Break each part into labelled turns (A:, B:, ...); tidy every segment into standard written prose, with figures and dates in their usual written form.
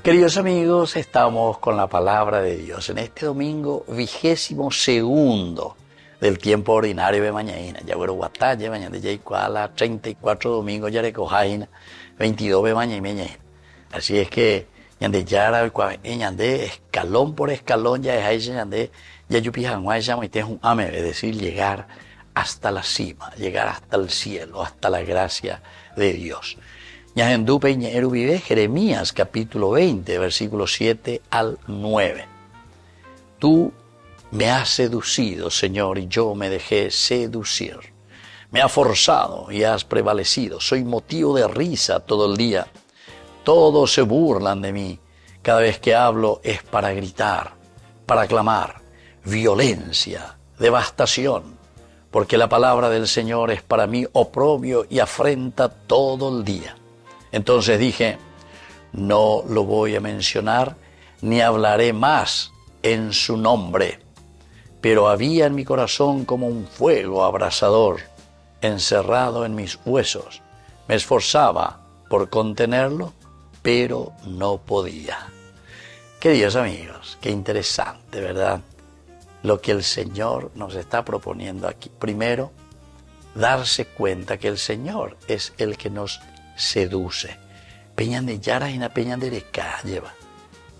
A: Queridos amigos, estamos con la palabra de Dios en este domingo 22º del tiempo ordinario de mañana. Ya bueno, batalla, mañana ya igual 34 domingos ya recojaina, 22 de mañana. Así es que, yande ya yande escalón por escalón, ya es ahí, yande, ya yupijanguay, ya es un ame, es decir, llegar hasta la cima, llegar hasta el cielo, hasta la gracia de Dios. Jeremías capítulo 20, versículos 7 al 9. Tú me has seducido, Señor, y yo me dejé seducir. Me has forzado y has prevalecido. Soy motivo de risa todo el día. Todos se burlan de mí. Cada vez que hablo es para gritar, para clamar, violencia, devastación. Porque la palabra del Señor es para mí oprobio y afrenta todo el día. Entonces dije, no lo voy a mencionar, ni hablaré más en su nombre. Pero había en mi corazón como un fuego abrasador, encerrado en mis huesos. Me esforzaba por contenerlo, pero no podía. Queridos amigos, qué interesante, ¿verdad? Lo que el Señor nos está proponiendo aquí. Primero, darse cuenta que el Señor es el que nos seduce. Peñan de Yara y una peñan de Reca lleva.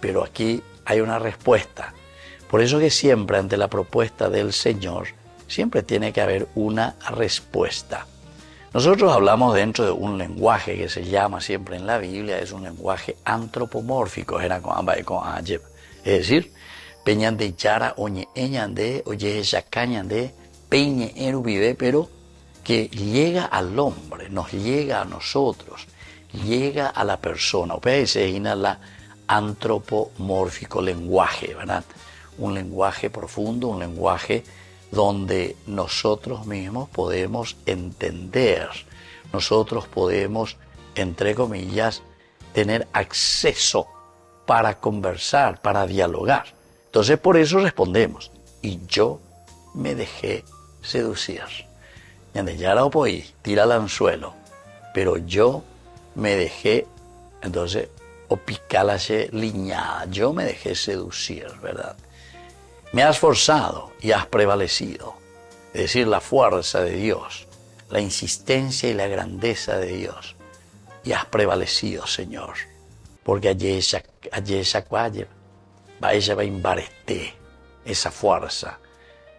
A: Pero aquí hay una respuesta. Por eso que siempre ante la propuesta del Señor, siempre tiene que haber una respuesta. Nosotros hablamos dentro de un lenguaje que se llama siempre en la Biblia, es un lenguaje antropomórfico, era con ambas con es decir, peñan de Yara, oñe eñan de, oye yacañan de, peñe eru vive, pero que llega al hombre, nos llega a nosotros, llega a la persona. Ustedes se imaginan la antropomórfico lenguaje, ¿verdad? Un lenguaje profundo, un lenguaje donde nosotros mismos podemos entender, nosotros podemos, entre comillas, tener acceso para conversar, para dialogar. Entonces por eso respondemos, y yo me dejé seducir. Ya la opoí, tira el anzuelo, pero yo me dejé, entonces, o picalache liñada, yo me dejé seducir, ¿verdad? Me has forzado y has prevalecido, es decir, la fuerza de Dios, la insistencia y la grandeza de Dios, y has prevalecido, Señor, porque allí esa cualle, ella va a embareté esa fuerza,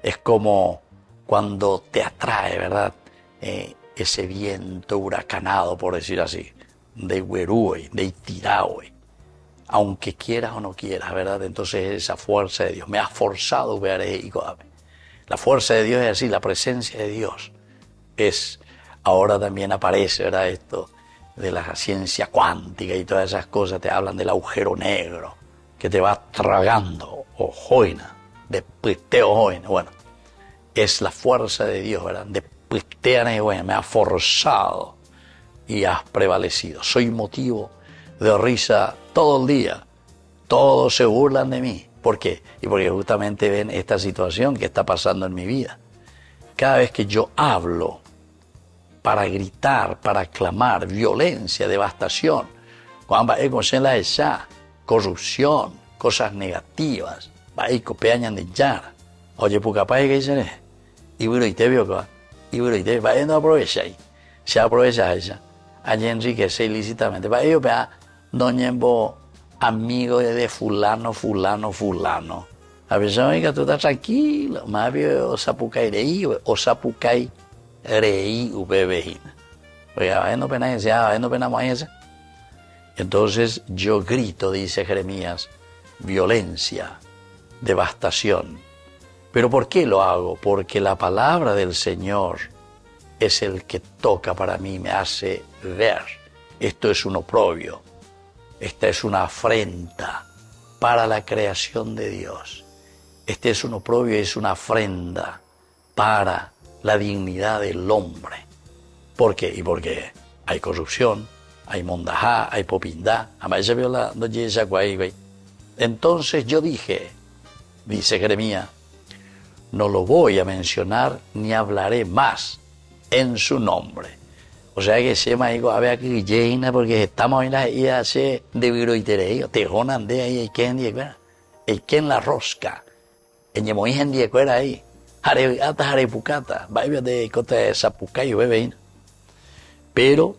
A: es como cuando te atrae, ¿verdad? Ese viento huracanado, por decir así, de Huerúe, de Itiraue, aunque quieras o no quieras, ¿verdad? Entonces esa fuerza de Dios me ha forzado, la fuerza de Dios es así, la presencia de Dios es, ahora también aparece, ¿verdad? Esto de la ciencia cuántica y todas esas cosas, te hablan del agujero negro, que te va tragando, o joina, de piteo joina, bueno, es la fuerza de Dios, ¿verdad? De me ha forzado y has prevalecido. Soy motivo de risa todo el día. Todos se burlan de mí. ¿Por qué? Y porque justamente ven esta situación que está pasando en mi vida. Cada vez que yo hablo para gritar, para clamar, violencia, devastación, corrupción, cosas negativas, oye, pucapay que dicen y bueno, y te veo y bueno, y te va no aprovecha ahí, se aprovecha ella, allí enriquece ilícitamente, para ello no llevo amigo de fulano, a veces que tú estás tranquilo, más bien o sapucay reí, o sapucay reí ubebejina, oiga, no pena ese, no pena más ese. Entonces yo grito, dice Jeremías, violencia, devastación. ¿Pero por qué lo hago? Porque la palabra del Señor es el que toca para mí, me hace ver. Esto es un oprobio, esta es una afrenta para la creación de Dios. Este es un oprobio y es una afrenta para la dignidad del hombre. ¿Por qué? Y porque hay corrupción, hay mondajá, hay popindá. Entonces yo dije, dice Jeremías, no lo voy a mencionar ni hablaré más en su nombre. O sea que se me dijo, a ver aquí llena, porque estamos en la ida se de viro y tereo, te jonan de ahí, y que en la rosca, en yemoí en diecuera ahí, jareata, jarepucata, vaya de cota de zapucayo, bebé. Pero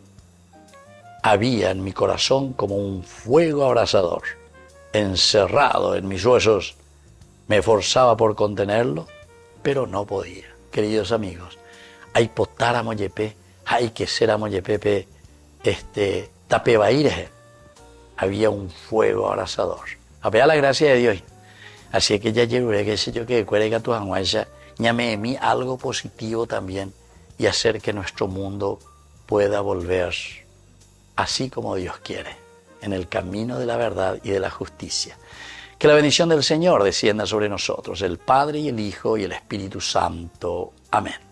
A: había en mi corazón como un fuego abrasador, encerrado en mis huesos. Me esforzaba por contenerlo, pero no podía. Queridos amigos, hay potara moyepe, hay que ser a moyepepe, tapebaire. Había un fuego abrasador. Apea la gracia de Dios. Así que ya llevaré que sé yo que cuerega tu anguaya, llame en mí algo positivo también y hacer que nuestro mundo pueda volver así como Dios quiere, en el camino de la verdad y de la justicia. Que la bendición del Señor descienda sobre nosotros, el Padre y el Hijo y el Espíritu Santo. Amén.